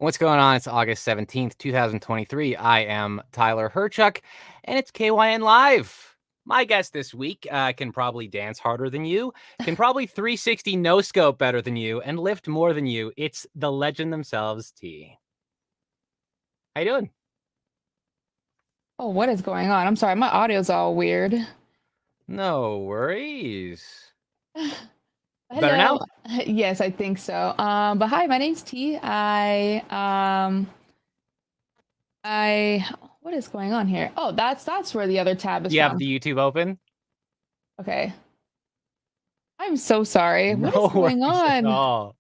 What's going on? It's August 17th, 2023. I am Tyler Hyrchuk, and it's KYN Live. My guest this week can probably dance harder than you, can probably 360 no-scope better than you, and lift more than you. It's the legend themselves, T. How you doing? Oh, what is going on? I'm sorry, my audio's all weird. No worries. Better Hello. now? Yes, I think so. But hi, my name's T. What is going on here? Oh, that's where the other tab is You have from. the YouTube open? Okay. I'm so sorry. What is No going worries at on? all.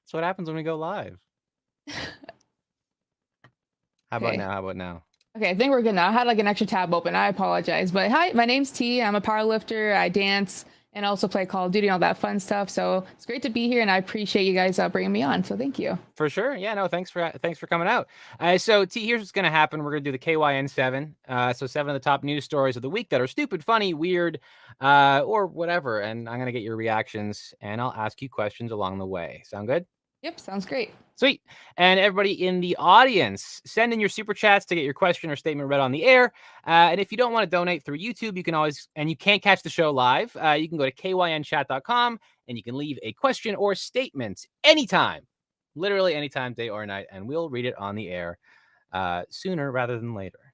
That's what happens when we go live. How about Okay. now? How about now? Okay, I think we're good now. I had like an extra tab open. I apologize. But hi, my name's T. I'm a powerlifter. I dance and also play Call of Duty and all that fun stuff. So it's great to be here, and I appreciate you guys bringing me on. So thank you. For sure. Yeah, no, thanks for coming out. So T, here's what's gonna happen. We're gonna do the KYN 7. So 7 of the top news stories of the week that are stupid, funny, weird, or whatever. And I'm gonna get your reactions and I'll ask you questions along the way. Sound good? Yep, sounds great. Sweet. And everybody in the audience, send in your super chats to get your question or statement read on the air. And if you don't want to donate through YouTube, you can always, and you can't catch the show live, you can go to kynchat.com and you can leave a question or statement anytime, literally anytime, day or night, and we'll read it on the air sooner rather than later.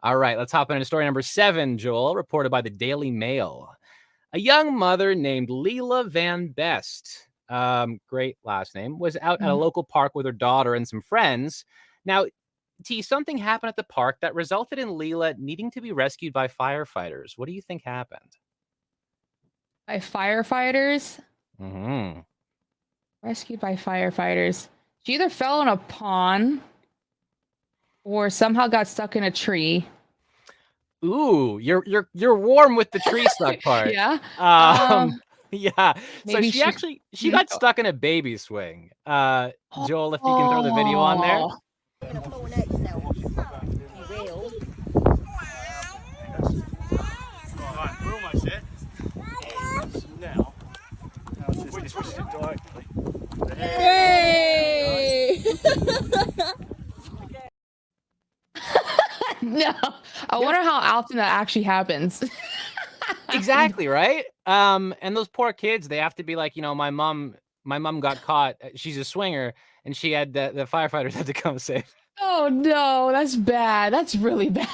All right, let's hop into story number 7, Joel, reported by the Daily Mail. A young mother named Leela Van Best, great last name, was out at a local park with her daughter and some friends. Now, T, something happened at the park that resulted in Leela needing to be rescued by firefighters. What do you think happened? By firefighters? Mm-hmm. Rescued by firefighters. She either fell in a pond or somehow got stuck in a tree. Ooh, you're warm with the tree stuck part. Yeah. Yeah. So Maybe she got stuck in a baby swing. Joel, if you can throw the video on there. Oh. Hey! No. I wonder how often that actually happens. Exactly, right? And those poor kids, they have to be like, my mom got caught. She's a swinger, and she had the firefighters had to come save. Oh no, that's bad. That's really bad.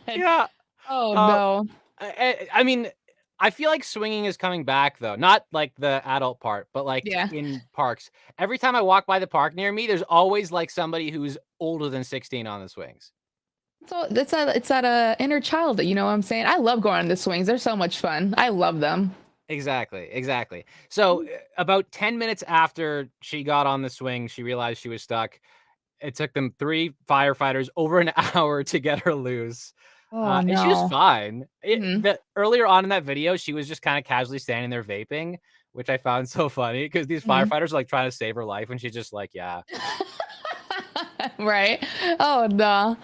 Yeah. Oh no. I mean, I feel like swinging is coming back though. Not like the adult part, but like Yeah. in parks. Every time I walk by the park near me, there's always like somebody who's older than 16 on the swings. So it's that inner child that, you know what I'm saying? I love going on the swings. They're so much fun. I love them. Exactly. So about 10 minutes after she got on the swing, she realized she was stuck. It took them 3 firefighters over an hour to get her loose. Oh And she was no. fine. Mhm. Earlier on in that video, she was just kind of casually standing there vaping, which I found so funny because these Mhm. firefighters are like trying to save her life, and she's just like, yeah. Right? Oh no.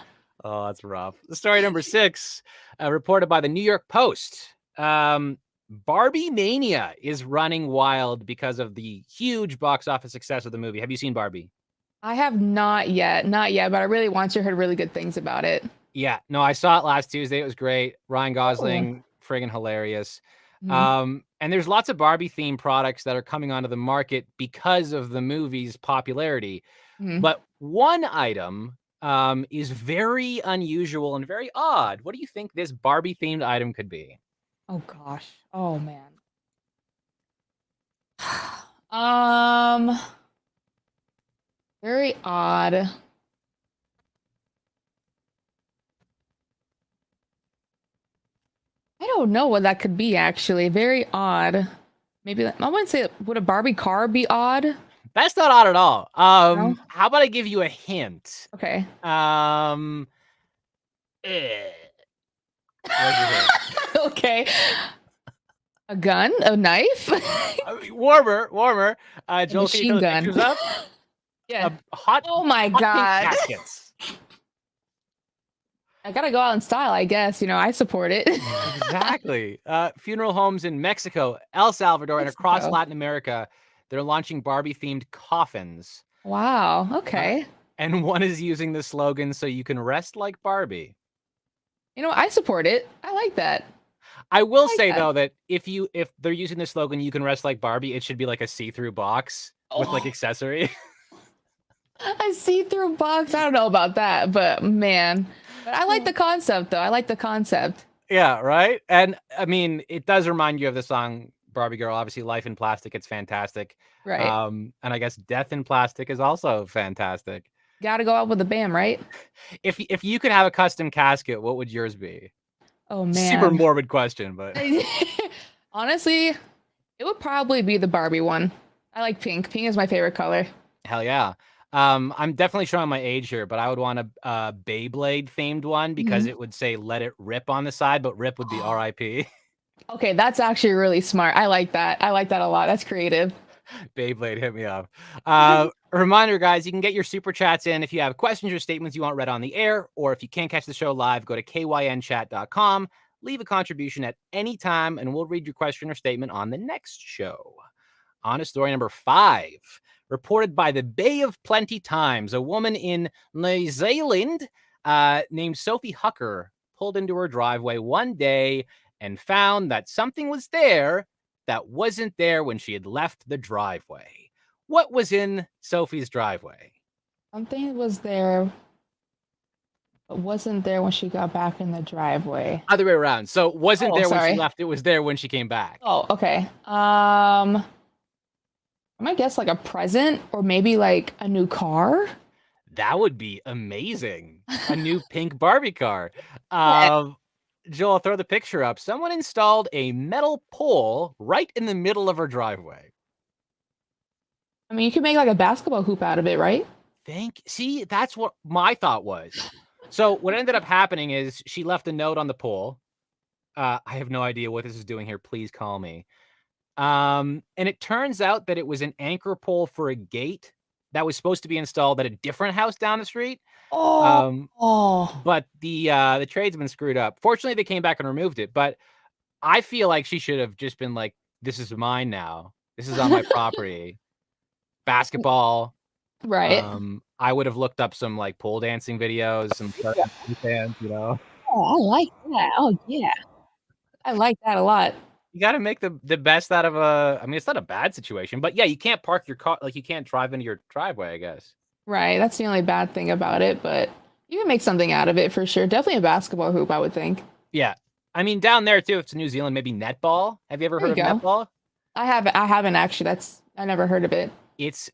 Oh, that's rough. Story number 6, reported by the New York Post. Barbie mania is running wild because of the huge box office success of the movie. Have you seen Barbie? I have not yet, but I really want to. Heard really good things about it. Yeah, no, I saw it last Tuesday. It was great. Ryan Oh. Gosling, friggin' hilarious. Mhm. And there's lots of Barbie themed products that are coming onto the market because of the movie's popularity. Mhm. But one item is very unusual and very odd. What do you think this Barbie themed item could be? Oh gosh. Oh man. Um, very odd. I don't know what that could be actually. Very odd. Maybe I wouldn't say would a Barbie car be odd? That's not odd at all. No? How about I give you a hint? Okay. Um, eh, what's your hint? Okay. A gun? A knife? Warmer. A Joel, can you machine throw the gun. pictures up? Yeah. Hot Oh my pink god. caskets. I gotta go out in style, I guess. You know, I support it. Exactly. Funeral homes in Mexico, El Salvador, and across Mexico. Latin America, they're launching Barbie-themed coffins. Wow. Okay. And one is using the slogan, "So you can rest like Barbie." I support it. I like that. I will like say that. though that if they're using the slogan, "You can rest like Barbie," it should be like a see-through box with like Oh, accessory. a see-through box. I don't know about that, but man. But I like the concept, though. I like the concept. Yeah, right? And I mean, it does remind you of the song Barbie Girl. Obviously, Life in Plastic, it's fantastic. Right. And I guess Death in Plastic is also fantastic. Got to go out with a bam, right? If you could have a custom casket, what would yours be? Oh, Super man. morbid question, but Honestly, it would probably be the Barbie one. I like pink. Pink is my favorite color. hell yeah. I'm definitely showing my age here, but I would want a Beyblade themed one because it would say "Let It Rip" on the side, but "Rip" would be R.I.P. Okay, that's actually really smart. I like that. I like that a lot. That's creative. Beyblade, hit me up. Reminder, guys, you can get your super chats in if you have questions or statements you want read on the air, or if you can't catch the show live, go to kynchat.com, leave a contribution at any time, and we'll read your question or statement on the next show. On to story number 5. Reported by the Bay of Plenty Times, a woman in New Zealand named Sophie Hucker pulled into her driveway one day and found that something was there that wasn't there when she had left the driveway. What was in Sophie's driveway? Something was there, but wasn't there when she got back in the driveway. Other way around. So wasn't there when sorry. she left, it was there when she came back. Oh, okay. I might guess like a present or maybe like a new car. That would be amazing. A new pink Barbie car. Yeah. Joel, throw the picture up. Someone installed a metal pole right in the middle of her driveway. I mean, you could make like a basketball hoop out of it, right? See, that's what my thought was. So what ended up happening is she left a note on the pole. I have no idea what this is doing here. Please call me. And it turns out that it was an anchor pole for a gate that was supposed to be installed at a different house down the street. But the tradesman screwed up. Fortunately, they came back and removed it. But I feel like she should have just been like, "This is mine now. This is on my property." Basketball. Right. I would have looked up some like pole dancing videos, some fans, Oh, I like that. Oh, yeah. I like that a lot. You got to make the best out of I mean, it's not a bad situation, but yeah, you can't park your car, like you can't drive into your driveway, I guess. Right. That's the only bad thing about it, but you can make something out of it for sure. Definitely a basketball hoop, I would think. Yeah. I mean, down there too, if it's New Zealand, maybe netball. Have you ever heard of netball? I haven't actually. I never heard of it. It's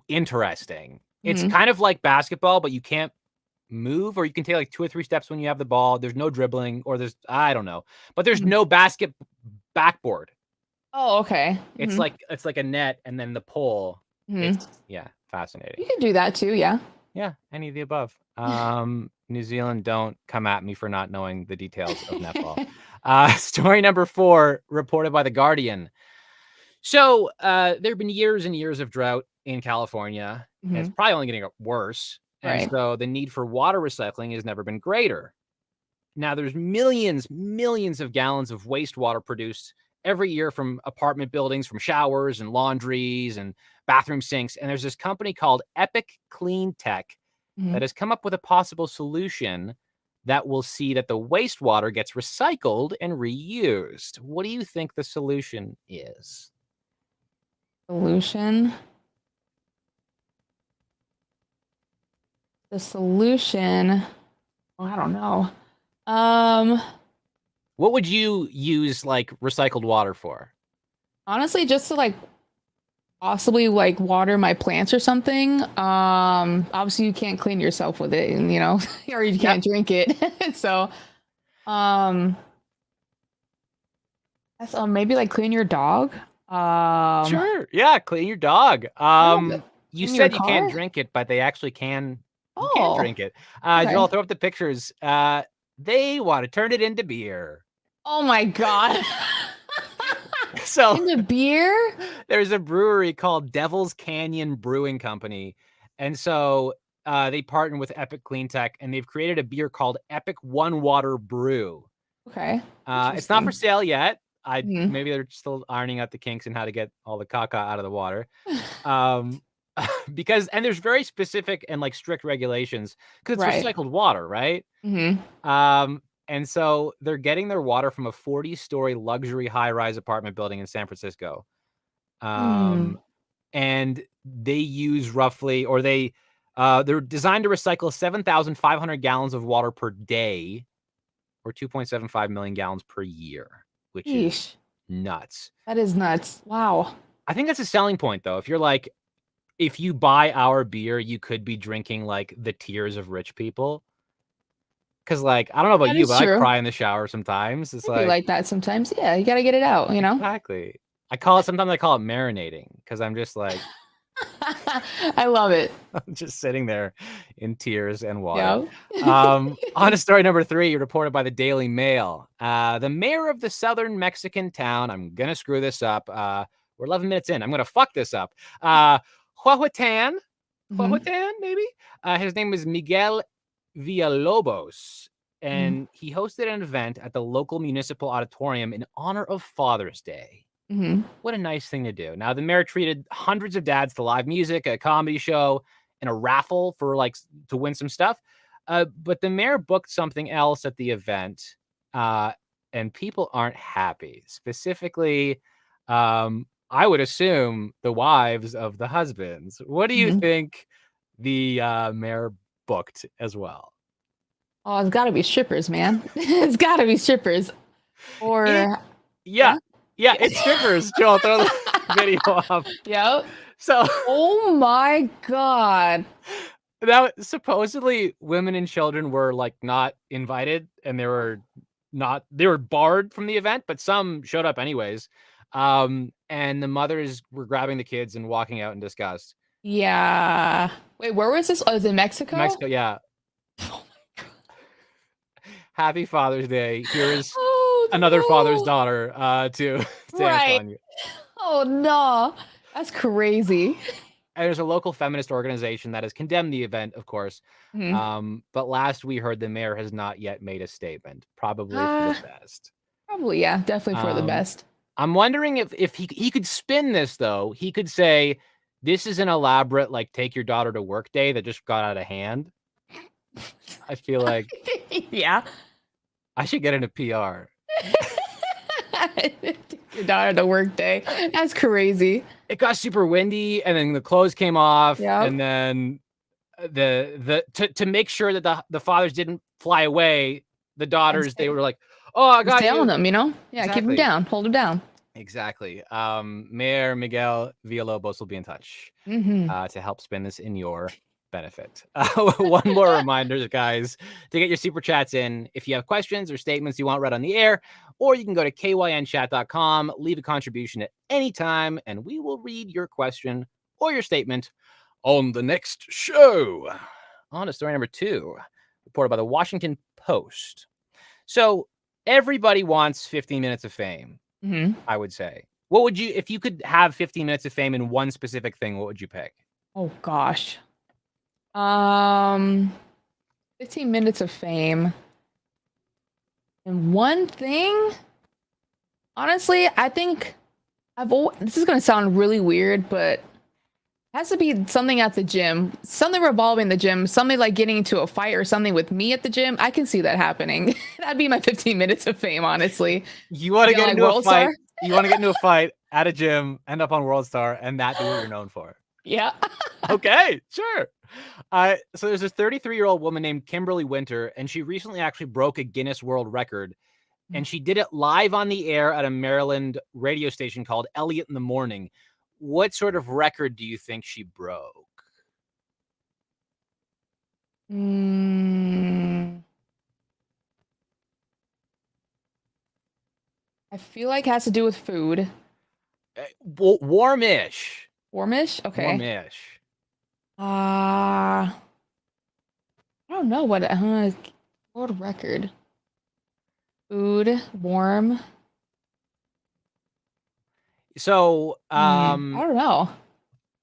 interesting. It's kind of like basketball, but you can't move, or you can take like 2 or 3 steps when you have the ball. There's no dribbling, or I don't know, but there's no backboard. Oh, okay. It's like a net and then the pole. It's fascinating. You can do that too, yeah. Yeah, any of the above. New Zealand, don't come at me for not knowing the details of netball. Story number 4, reported by The Guardian. So there have been years and years of drought in California. And it's probably only going to get worse. And so the need for water recycling has never been greater. Now there's millions of gallons of wastewater produced every year from apartment buildings, from showers and laundries and bathroom sinks. And there's this company called Epic Clean Tech that has come up with a possible solution that will see that the wastewater gets recycled and reused. What do you think the solution is? Solution? The solution, I don't know. What would you use like recycled water for? Honestly, just to like possibly like water my plants or something. Obviously you can't clean yourself with it, and or you can't drink it. So, that's maybe like clean your dog. Sure. Yeah, clean your dog. You said you can't drink it, but they actually can. You can drink it. Joel, throw up the pictures. They want to turn it into beer. Oh my god. So into beer? There's a brewery called Devil's Canyon Brewing Company. And so they partnered with Epic Clean Tech, and they've created a beer called Epic One Water Brew. Okay. It's not for sale yet. Maybe they're still ironing out the kinks and how to get all the caca out of the water. because there's very specific and like strict regulations because it's Right. recycled water, right? And so they're getting their water from a 40-story luxury high-rise apartment building in San Francisco. And they use roughly, or they're designed to recycle 7,500 gallons of water per day, or 2.75 million gallons per year, which is nuts. That is nuts. Wow. I think that's a selling point, though. If you're like, if you buy our beer, you could be drinking like the tears of rich people. Because, like, I don't know about That you, is but I true. cry in the shower sometimes. It's I do like that sometimes. Yeah, you got to get it out, you know? Exactly. Sometimes I call it marinating because I'm just like, I love it. I'm just sitting there in tears and water. Yeah. On to story number 3, reported by the Daily Mail. The mayor of the southern Mexican town, I'm going to screw this up. We're 11 minutes in. I'm going to fuck this up. Huehuetan, maybe? His name is Miguel Villalobos, and he hosted an event at the local municipal auditorium in honor of Father's Day. What a nice thing to do. Now, the mayor treated hundreds of dads to live music, a comedy show, and a raffle for like to win some stuff. But the mayor booked something else at the event, and people aren't happy. Specifically, I would assume the wives of the husbands. What do you think the mayor booked as well? Oh, it's got to be strippers, man. It's got to be strippers. Or yeah, it's strippers. Joel, throw the video up. Yep. So, oh my god. Now, supposedly women and children were like not invited, and they were barred from the event, but some showed up anyways. And the mothers were grabbing the kids and walking out in disgust. Yeah. Wait, where was this? Oh, was it Mexico? Mexico, yeah. Oh my god. Happy Father's Day. Here's another father's daughter to right. on you. Oh no. That's crazy. And there's a local feminist organization that has condemned the event, of course. But last we heard, the mayor has not yet made a statement. Probably for the best. Probably, yeah. Definitely for the best. I'm wondering if he could spin this, though. He could say, this is an elaborate, like, take your daughter to work day that just got out of hand. I feel like... yeah. I should get into PR. Your daughter to work day. That's crazy. It got super windy, and then the clothes came off, and then to make sure that the fathers didn't fly away, the daughters, they were like, "Oh, I got you." Stay on them, you know? Yeah, keep them down, hold them down. Exactly. Mayor Miguel Villalobos will be in touch to help spin this in your benefit. One more reminder, guys, to get your super chats in. If you have questions or statements you want read on the air, or you can go to kynchat.com, leave a contribution at any time, and we will read your question or your statement on the next show. On to story number 2, reported by the Washington Post. So everybody wants 15 minutes of fame, I would say. What would you, if you could have 15 minutes of fame in one specific thing, what would you pick? Oh, gosh. 15 minutes of fame. And one thing, honestly, I think this is going to sound really weird, but it has to be something at the gym, something revolving the gym, something like getting into a fight or something with me at the gym. I can see that happening. That'd be my 15 minutes of fame, honestly. You want to get into a fight? You want to get into a fight at a gym, end up on World Star, and that be what you're known for? Yeah. Okay, sure. So there's this 33-year-old woman named Kimberly Winter, and she recently actually broke a Guinness World Record, and she did it live on the air at a Maryland radio station called Elliot in the Morning. What sort of record do you think she broke? I feel like it has to do with food. Warmish. Warmish? Okay. Warmish. I don't know what world record. Food, warm. So I don't know.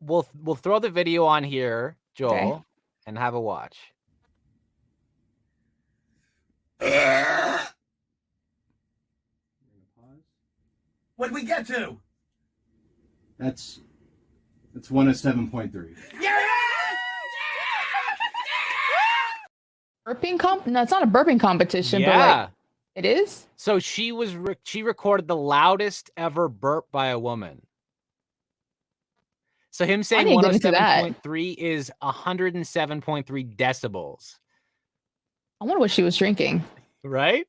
We'll throw the video on here, Joel, and have a watch. What'd we get to? That's It's 107.3. Burping No, it's not a burping competition, but Yeah. like it is. So she recorded the loudest ever burp by a woman. So him saying need to get into that. 107.3 is 107.3 decibels. I wonder what she was drinking. Right?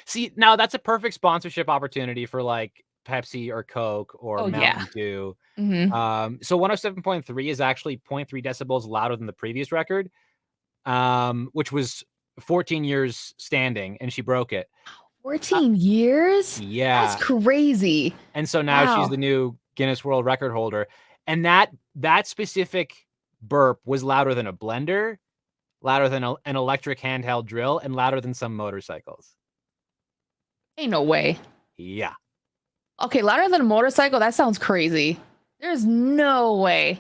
See, now that's a perfect sponsorship opportunity for like Pepsi or Coke or Oh, Mountain yeah. Dew. Mm-hmm. So 107.3 is actually 0.3 decibels louder than the previous record, which was 14 years standing, and she broke it. 14 years? Yeah. That's crazy. And so now she's Wow. the new Guinness World Record holder. And that specific burp was louder than a blender, louder than an electric handheld drill, and louder than some motorcycles. Ain't no way. Yeah. Okay, louder than a motorcycle? That sounds crazy. There's no way.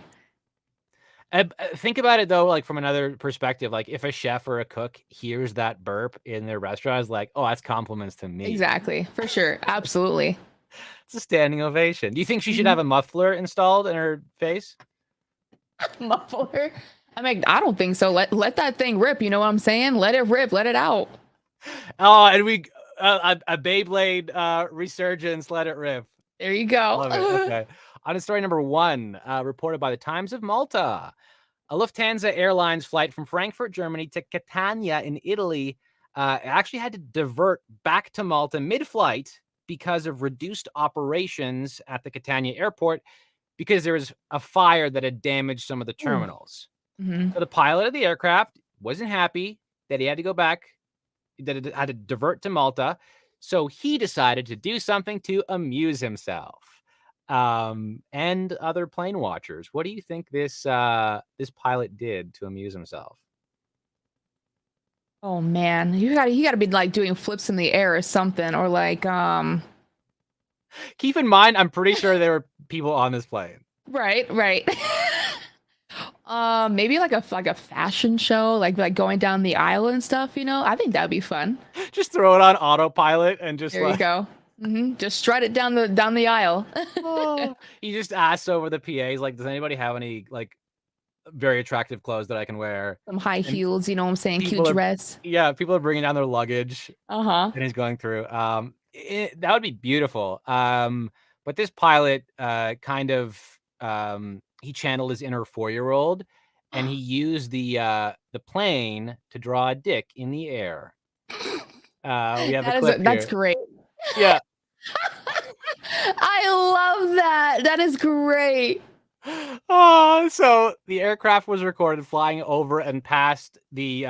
Think about it, though, like from another perspective. Like if a chef or a cook hears that burp in their restaurant, it's like, oh, that's compliments to me. Exactly. For sure. Absolutely. It's a standing ovation. Do you think she should have a muffler installed in her face? Muffler? I mean, I don't think so. Let that thing rip. You know what I'm saying? Let it rip. Let it out. Oh, and we a Beyblade resurgence. Let it rip. There you go. Love it. Okay. On to story number 1, reported by the Times of Malta. A Lufthansa Airlines flight from Frankfurt, Germany to Catania in Italy actually had to divert back to Malta mid-flight because of reduced operations at the Catania airport because there was a fire that had damaged some of the terminals. Mm-hmm. So the pilot of the aircraft wasn't happy that he had to go back, that it had to divert to Malta. So he decided to do something to amuse himself. And other plane watchers. What do you think this pilot did to amuse himself? Oh man, you gotta be like doing flips in the air or something, or like Keep in mind, I'm pretty sure there were people on this plane. Right. Maybe like a fashion show, like going down the aisle and stuff. You know, I think that'd be fun. Just throw it on autopilot and just There you go. Just strut it down the aisle. He just asks over the PAs, like, does anybody have any like very attractive clothes that I can wear? Some high heels, you know what I'm saying? people Cute are- dress. Yeah, people are bringing down their luggage Uh-huh. and he's going through. That would be beautiful. But this pilot kind of he channeled his inner 4-year-old and he used the plane to draw a dick in the air. We have a clip That's here. great. Yeah. I love that. That is great. Oh, so the aircraft was recorded flying over and past the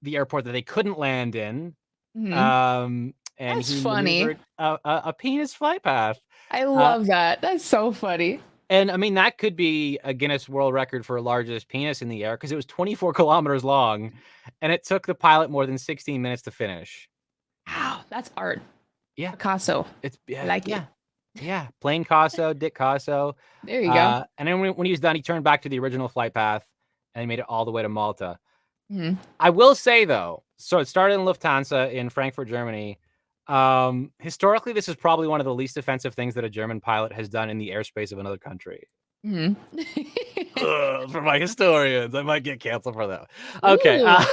airport that they couldn't land in. Mhm. And That's he funny. maneuvered a penis flight path. I love that. That's so funny. And I mean, that could be a Guinness World Record for largest penis in the air because it was 24 kilometers long and it took the pilot more than 16 minutes to finish. Wow, that's art. Yeah. Picasso. I like it. Yeah. Plain Casso, Dick Casso. There you go. And then when he was done, he turned back to the original flight path and he made it all the way to Malta. Mhm. I will say, though, so it started in Lufthansa in Frankfurt, Germany. Historically, this is probably one of the least offensive things that a German pilot has done in the airspace of another country. Mhm. For my historians, I might get canceled for that. Okay. Ooh.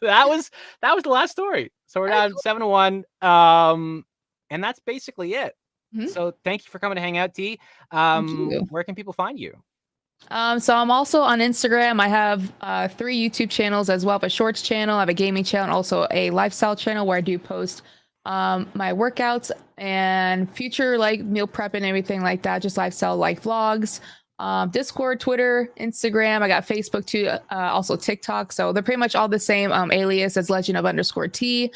That was the last story. So we're down 7-1. And that's basically it. Mhm. So thank you for coming to hang out, T. Thank you. Where can people find you? So I'm also on Instagram. I have 3 YouTube channels as well. I have a shorts channel, I have a gaming channel, and also a lifestyle channel where I do post my workouts and future like meal prep and everything like that, just lifestyle like vlogs. Discord, Twitter, Instagram. I got Facebook too, also TikTok. So they're pretty much all the same alias as legend of _T.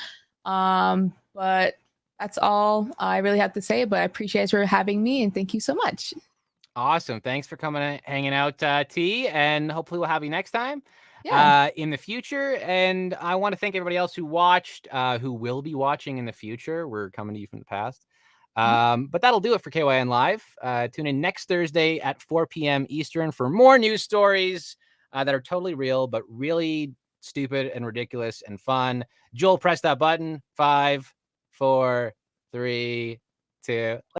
But that's all I really have to say. But I appreciate you for having me and thank you so much. Awesome. Thanks for coming and hanging out, T. And hopefully we'll have you next time in the future. And I want to thank everybody else who watched, who will be watching in the future. We're coming to you from the past. But that'll do it for KYN Live. Tune in next Thursday at 4 p.m. Eastern for more news stories that are totally real, but really stupid and ridiculous and fun. Joel, press that button. 5, 4, 3, 2.